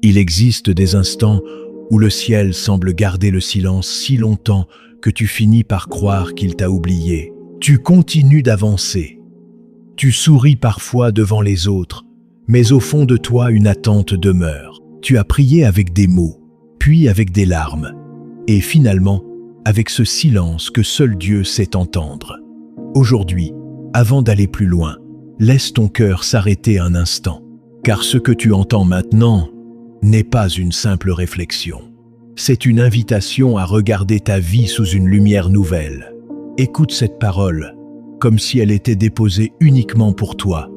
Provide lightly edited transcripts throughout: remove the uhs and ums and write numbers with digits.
Il existe des instants où le ciel semble garder le silence si longtemps que tu finis par croire qu'il t'a oublié. Tu continues d'avancer. Tu souris parfois devant les autres, mais au fond de toi une attente demeure. Tu as prié avec des mots, puis avec des larmes, et finalement avec ce silence que seul Dieu sait entendre. Aujourd'hui, avant d'aller plus loin, laisse ton cœur s'arrêter un instant, car ce que tu entends maintenant n'est pas une simple réflexion. C'est une invitation à regarder ta vie sous une lumière nouvelle. Écoute cette parole, comme si elle était déposée uniquement pour toi.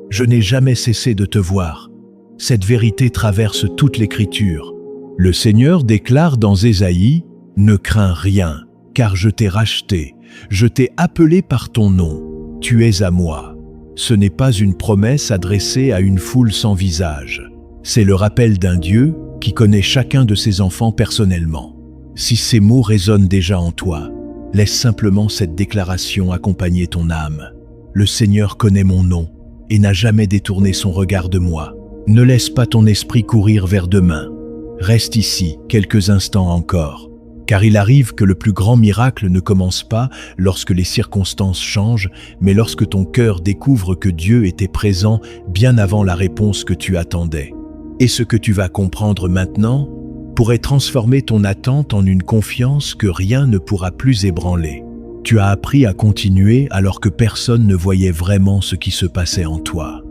Je n'ai jamais cessé de te voir. Cette vérité traverse toute l'Écriture. Le Seigneur déclare dans Ésaïe, « Ne crains rien, car je t'ai racheté, je t'ai appelé par ton nom, tu es à moi. » Ce n'est pas une promesse adressée à une foule sans visage. C'est le rappel d'un Dieu qui connaît chacun de ses enfants personnellement. Si ces mots résonnent déjà en toi, laisse simplement cette déclaration accompagner ton âme. Le Seigneur connaît mon nom et n'a jamais détourné son regard de moi. Ne laisse pas ton esprit courir vers demain. Reste ici quelques instants encore, car il arrive que le plus grand miracle ne commence pas lorsque les circonstances changent, mais lorsque ton cœur découvre que Dieu était présent bien avant la réponse que tu attendais. Et ce que tu vas comprendre maintenant pourrait transformer ton attente en une confiance que rien ne pourra plus ébranler. Tu as appris à continuer alors que personne ne voyait vraiment ce qui se passait en toi.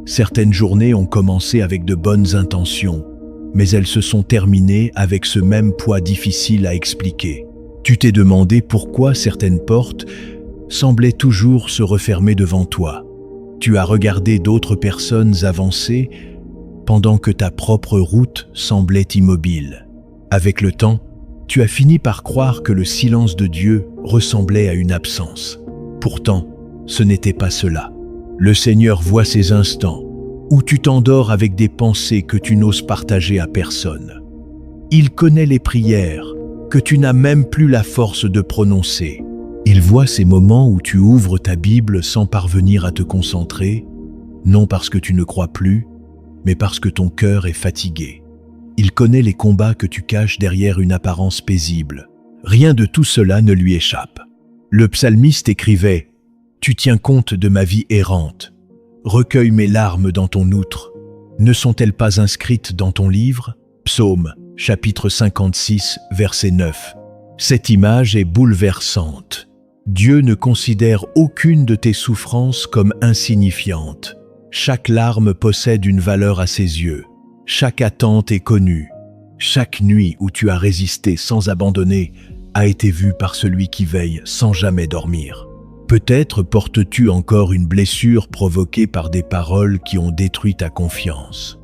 Certaines journées ont commencé avec de bonnes intentions, mais elles se sont terminées avec ce même poids difficile à expliquer. Tu t'es demandé pourquoi certaines portes semblaient toujours se refermer devant toi. Tu as regardé d'autres personnes avancer pendant que ta propre route semblait immobile. Avec le temps, tu as fini par croire que le silence de Dieu ressemblait à une absence. Pourtant, ce n'était pas cela. Le Seigneur voit ces instants où tu t'endors avec des pensées que tu n'oses partager à personne. Il connaît les prières que tu n'as même plus la force de prononcer. Il voit ces moments où tu ouvres ta Bible sans parvenir à te concentrer, non parce que tu ne crois plus, mais parce que ton cœur est fatigué. Il connaît les combats que tu caches derrière une apparence paisible. Rien de tout cela ne lui échappe. Le psalmiste écrivait « Tu tiens compte de ma vie errante. Recueille mes larmes dans ton outre. Ne sont-elles pas inscrites dans ton livre ?» Psaume, chapitre 56, verset 9. Cette image est bouleversante. Dieu ne considère aucune de tes souffrances comme insignifiante. Chaque larme possède une valeur à ses yeux. Chaque attente est connue. Chaque nuit où tu as résisté sans abandonner a été vue par celui qui veille sans jamais dormir. Peut-être portes-tu encore une blessure provoquée par des paroles qui ont détruit ta confiance.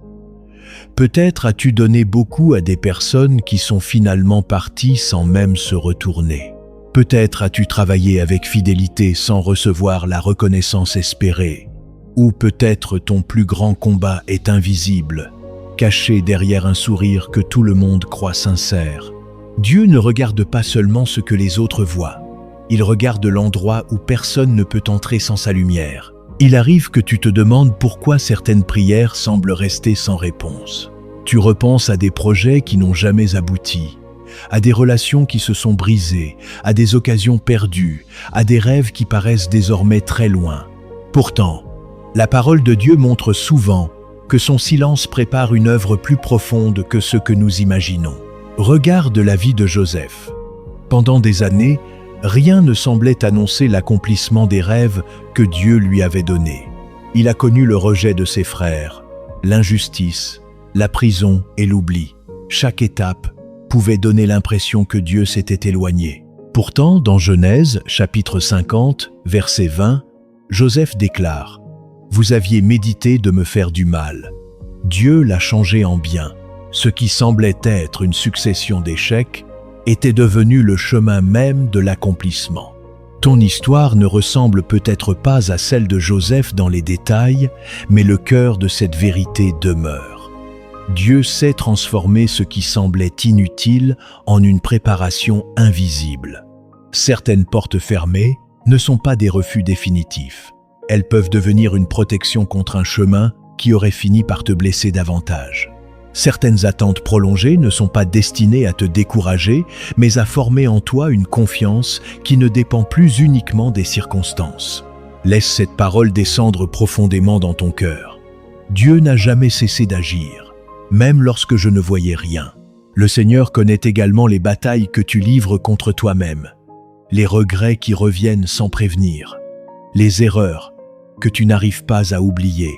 Peut-être as-tu donné beaucoup à des personnes qui sont finalement parties sans même se retourner. Peut-être as-tu travaillé avec fidélité sans recevoir la reconnaissance espérée. Ou peut-être ton plus grand combat est invisible, caché derrière un sourire que tout le monde croit sincère. Dieu ne regarde pas seulement ce que les autres voient. Il regarde l'endroit où personne ne peut entrer sans sa lumière. Il arrive que tu te demandes pourquoi certaines prières semblent rester sans réponse. Tu repenses à des projets qui n'ont jamais abouti, à des relations qui se sont brisées, à des occasions perdues, à des rêves qui paraissent désormais très loin. Pourtant, la parole de Dieu montre souvent que son silence prépare une œuvre plus profonde que ce que nous imaginons. Regarde la vie de Joseph. Pendant des années, rien ne semblait annoncer l'accomplissement des rêves que Dieu lui avait donnés. Il a connu le rejet de ses frères, l'injustice, la prison et l'oubli. Chaque étape pouvait donner l'impression que Dieu s'était éloigné. Pourtant, dans Genèse, chapitre 50, verset 20, Joseph déclare « Vous aviez médité de me faire du mal. Dieu l'a changé en bien. Ce qui semblait être une succession d'échecs était devenu le chemin même de l'accomplissement. » Ton histoire ne ressemble peut-être pas à celle de Joseph dans les détails, mais le cœur de cette vérité demeure. Dieu sait transformer ce qui semblait inutile en une préparation invisible. Certaines portes fermées ne sont pas des refus définitifs. Elles peuvent devenir une protection contre un chemin qui aurait fini par te blesser davantage. Certaines attentes prolongées ne sont pas destinées à te décourager, mais à former en toi une confiance qui ne dépend plus uniquement des circonstances. Laisse cette parole descendre profondément dans ton cœur. Dieu n'a jamais cessé d'agir, même lorsque je ne voyais rien. Le Seigneur connaît également les batailles que tu livres contre toi-même, les regrets qui reviennent sans prévenir, les erreurs que tu n'arrives pas à oublier.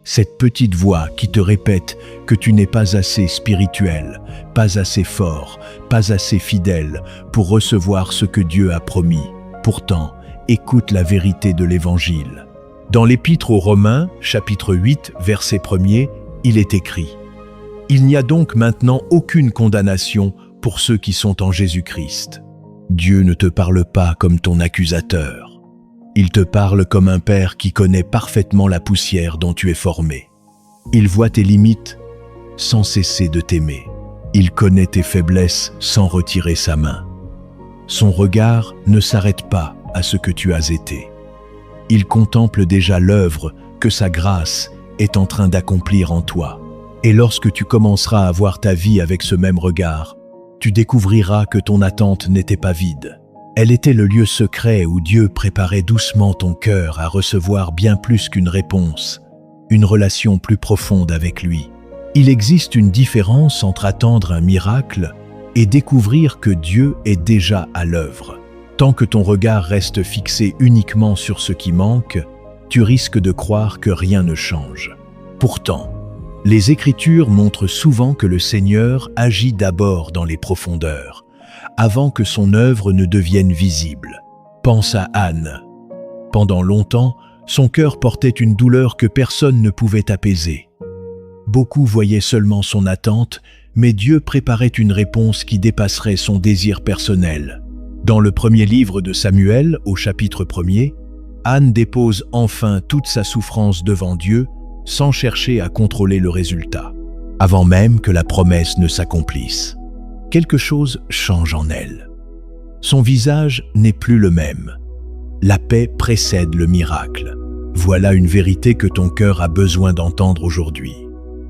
Cette petite voix qui te répète que tu n'es pas assez spirituel, pas assez fort, pas assez fidèle pour recevoir ce que Dieu a promis. Pourtant, écoute la vérité de l'Évangile. Dans l'Épître aux Romains, chapitre 8, verset 1er, il est écrit « Il n'y a donc maintenant aucune condamnation pour ceux qui sont en Jésus-Christ. » Dieu ne te parle pas comme ton accusateur. Il te parle comme un père qui connaît parfaitement la poussière dont tu es formé. Il voit tes limites sans cesser de t'aimer. Il connaît tes faiblesses sans retirer sa main. Son regard ne s'arrête pas à ce que tu as été. Il contemple déjà l'œuvre que sa grâce est en train d'accomplir en toi. Et lorsque tu commenceras à voir ta vie avec ce même regard, tu découvriras que ton attente n'était pas vide. Elle était le lieu secret où Dieu préparait doucement ton cœur à recevoir bien plus qu'une réponse, une relation plus profonde avec lui. Il existe une différence entre attendre un miracle et découvrir que Dieu est déjà à l'œuvre. Tant que ton regard reste fixé uniquement sur ce qui manque, tu risques de croire que rien ne change. Pourtant, les Écritures montrent souvent que le Seigneur agit d'abord dans les profondeurs, avant que son œuvre ne devienne visible. Pense à Anne. Pendant longtemps, son cœur portait une douleur que personne ne pouvait apaiser. Beaucoup voyaient seulement son attente, mais Dieu préparait une réponse qui dépasserait son désir personnel. Dans le premier livre de Samuel, au chapitre 1er, Anne dépose enfin toute sa souffrance devant Dieu, sans chercher à contrôler le résultat, avant même que la promesse ne s'accomplisse. Quelque chose change en elle. Son visage n'est plus le même. La paix précède le miracle. Voilà une vérité que ton cœur a besoin d'entendre aujourd'hui.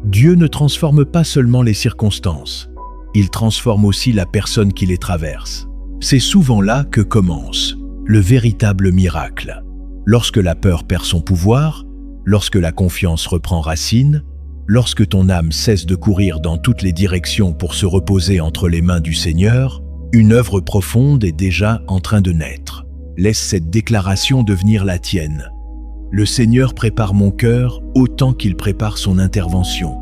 Dieu ne transforme pas seulement les circonstances, il transforme aussi la personne qui les traverse. C'est souvent là que commence le véritable miracle. Lorsque la peur perd son pouvoir, lorsque la confiance reprend racine, lorsque ton âme cesse de courir dans toutes les directions pour se reposer entre les mains du Seigneur, une œuvre profonde est déjà en train de naître. Laisse cette déclaration devenir la tienne. Le Seigneur prépare mon cœur autant qu'il prépare son intervention.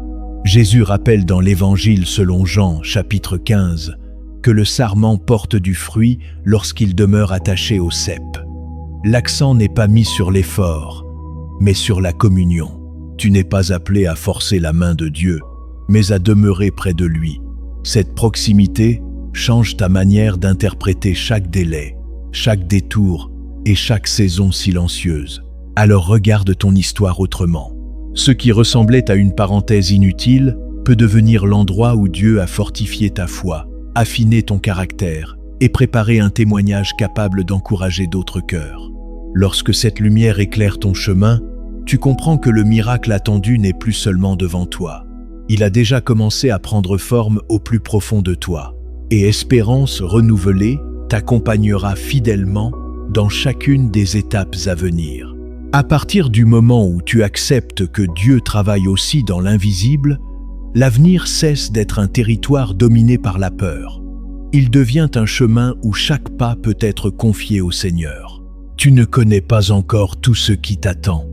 Jésus rappelle dans l'Évangile selon Jean, chapitre 15, que le sarment porte du fruit lorsqu'il demeure attaché au cep. L'accent n'est pas mis sur l'effort, mais sur la communion. Tu n'es pas appelé à forcer la main de Dieu, mais à demeurer près de lui. Cette proximité change ta manière d'interpréter chaque délai, chaque détour et chaque saison silencieuse. Alors regarde ton histoire autrement. Ce qui ressemblait à une parenthèse inutile peut devenir l'endroit où Dieu a fortifié ta foi, affiné ton caractère et préparé un témoignage capable d'encourager d'autres cœurs. Lorsque cette lumière éclaire ton chemin, tu comprends que le miracle attendu n'est plus seulement devant toi. Il a déjà commencé à prendre forme au plus profond de toi. Et espérance renouvelée t'accompagnera fidèlement dans chacune des étapes à venir. À partir du moment où tu acceptes que Dieu travaille aussi dans l'invisible, l'avenir cesse d'être un territoire dominé par la peur. Il devient un chemin où chaque pas peut être confié au Seigneur. Tu ne connais pas encore tout ce qui t'attend,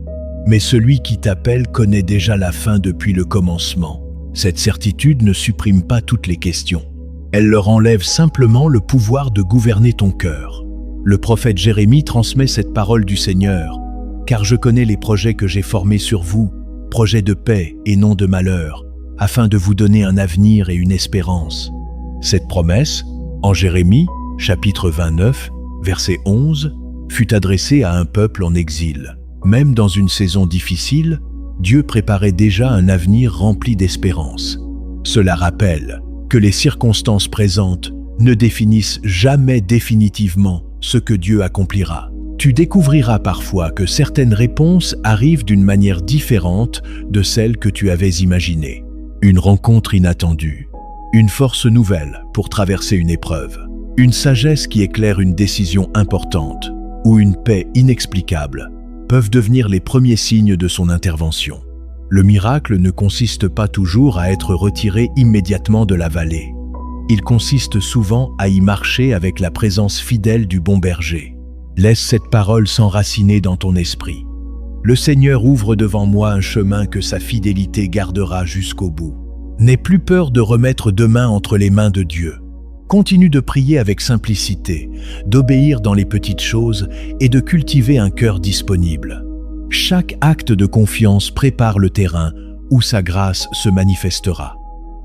mais celui qui t'appelle connaît déjà la fin depuis le commencement. Cette certitude ne supprime pas toutes les questions. Elle leur enlève simplement le pouvoir de gouverner ton cœur. Le prophète Jérémie transmet cette parole du Seigneur. « Car je connais les projets que j'ai formés sur vous, projets de paix et non de malheur, afin de vous donner un avenir et une espérance. » Cette promesse, en Jérémie, chapitre 29, verset 11, fut adressée à un peuple en exil. Même dans une saison difficile, Dieu préparait déjà un avenir rempli d'espérance. Cela rappelle que les circonstances présentes ne définissent jamais définitivement ce que Dieu accomplira. Tu découvriras parfois que certaines réponses arrivent d'une manière différente de celle que tu avais imaginée. Une rencontre inattendue, une force nouvelle pour traverser une épreuve, une sagesse qui éclaire une décision importante ou une paix inexplicable peuvent devenir les premiers signes de son intervention. Le miracle ne consiste pas toujours à être retiré immédiatement de la vallée. Il consiste souvent à y marcher avec la présence fidèle du bon berger. Laisse cette parole s'enraciner dans ton esprit. Le Seigneur ouvre devant moi un chemin que sa fidélité gardera jusqu'au bout. N'aie plus peur de remettre demain entre les mains de Dieu. Continue de prier avec simplicité, d'obéir dans les petites choses et de cultiver un cœur disponible. Chaque acte de confiance prépare le terrain où sa grâce se manifestera.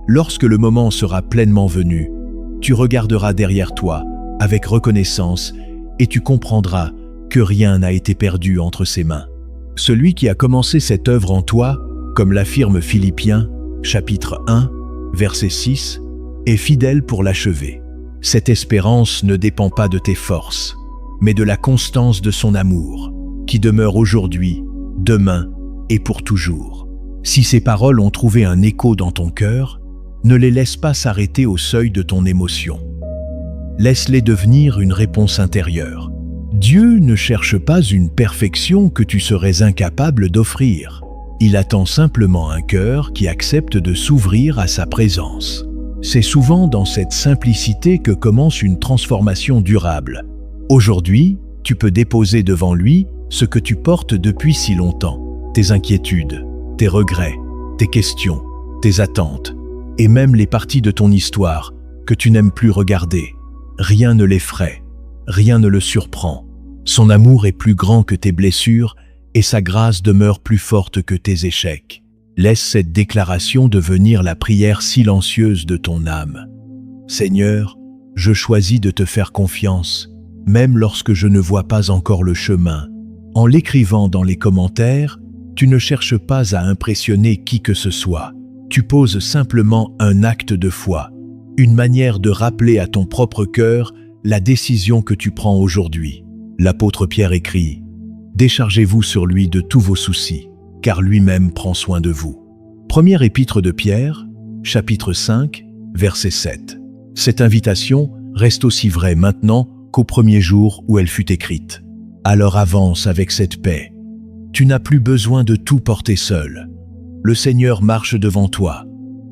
Lorsque le moment sera pleinement venu, tu regarderas derrière toi avec reconnaissance et tu comprendras que rien n'a été perdu entre ses mains. Celui qui a commencé cette œuvre en toi, comme l'affirme Philippiens, chapitre 1, verset 6, est fidèle pour l'achever. Cette espérance ne dépend pas de tes forces, mais de la constance de son amour, qui demeure aujourd'hui, demain et pour toujours. Si ces paroles ont trouvé un écho dans ton cœur, ne les laisse pas s'arrêter au seuil de ton émotion. Laisse-les devenir une réponse intérieure. Dieu ne cherche pas une perfection que tu serais incapable d'offrir. Il attend simplement un cœur qui accepte de s'ouvrir à sa présence. C'est souvent dans cette simplicité que commence une transformation durable. Aujourd'hui, tu peux déposer devant lui ce que tu portes depuis si longtemps, tes inquiétudes, tes regrets, tes questions, tes attentes, et même les parties de ton histoire que tu n'aimes plus regarder. Rien ne l'effraie, rien ne le surprend. Son amour est plus grand que tes blessures et sa grâce demeure plus forte que tes échecs. Laisse cette déclaration devenir la prière silencieuse de ton âme. Seigneur, je choisis de te faire confiance, même lorsque je ne vois pas encore le chemin. En l'écrivant dans les commentaires, tu ne cherches pas à impressionner qui que ce soit. Tu poses simplement un acte de foi, une manière de rappeler à ton propre cœur la décision que tu prends aujourd'hui. L'apôtre Pierre écrit « Déchargez-vous sur lui de tous vos soucis, car lui-même prend soin de vous. » Première épître de Pierre, chapitre 5, verset 7. Cette invitation reste aussi vraie maintenant qu'au premier jour où elle fut écrite. Alors avance avec cette paix. Tu n'as plus besoin de tout porter seul. Le Seigneur marche devant toi,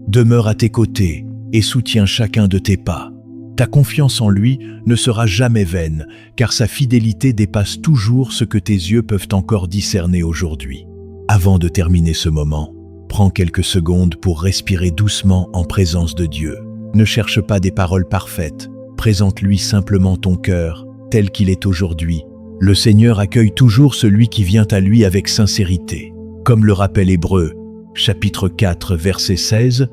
demeure à tes côtés et soutient chacun de tes pas. Ta confiance en lui ne sera jamais vaine, car sa fidélité dépasse toujours ce que tes yeux peuvent encore discerner aujourd'hui. Avant de terminer ce moment, prends quelques secondes pour respirer doucement en présence de Dieu. Ne cherche pas des paroles parfaites, présente-lui simplement ton cœur, tel qu'il est aujourd'hui. Le Seigneur accueille toujours celui qui vient à lui avec sincérité. Comme le rappelle Hébreux, chapitre 4, verset 16,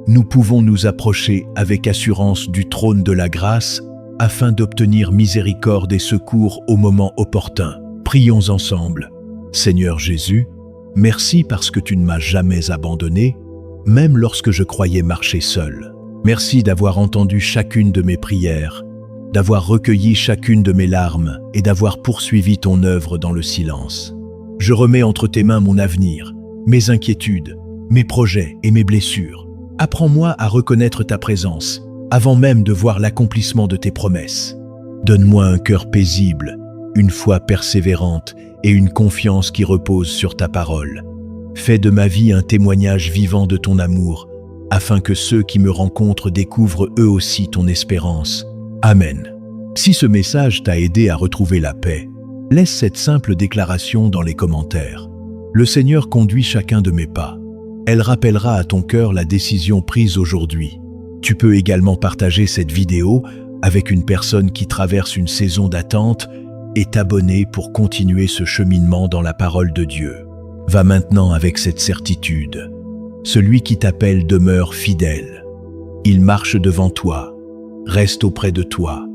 nous pouvons nous approcher avec assurance du trône de la grâce afin d'obtenir miséricorde et secours au moment opportun. Prions ensemble. Seigneur Jésus, merci parce que tu ne m'as jamais abandonné, même lorsque je croyais marcher seul. Merci d'avoir entendu chacune de mes prières, d'avoir recueilli chacune de mes larmes et d'avoir poursuivi ton œuvre dans le silence. Je remets entre tes mains mon avenir, mes inquiétudes, mes projets et mes blessures. Apprends-moi à reconnaître ta présence, avant même de voir l'accomplissement de tes promesses. Donne-moi un cœur paisible, une foi persévérante et une confiance qui repose sur ta parole. Fais de ma vie un témoignage vivant de ton amour, afin que ceux qui me rencontrent découvrent eux aussi ton espérance. Amen. Si ce message t'a aidé à retrouver la paix, laisse cette simple déclaration dans les commentaires. Le Seigneur conduit chacun de mes pas. Elle rappellera à ton cœur la décision prise aujourd'hui. Tu peux également partager cette vidéo avec une personne qui traverse une saison d'attente et t'abonner pour continuer ce cheminement dans la parole de Dieu. Va maintenant avec cette certitude. Celui qui t'appelle demeure fidèle. Il marche devant toi, reste auprès de toi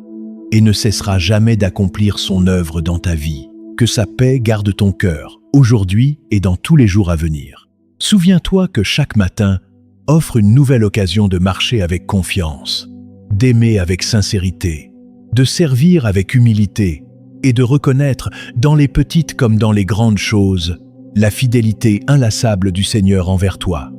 et ne cessera jamais d'accomplir son œuvre dans ta vie. Que sa paix garde ton cœur, aujourd'hui et dans tous les jours à venir. Souviens-toi que chaque matin offre une nouvelle occasion de marcher avec confiance, d'aimer avec sincérité, de servir avec humilité et de reconnaître, dans les petites comme dans les grandes choses, la fidélité inlassable du Seigneur envers toi.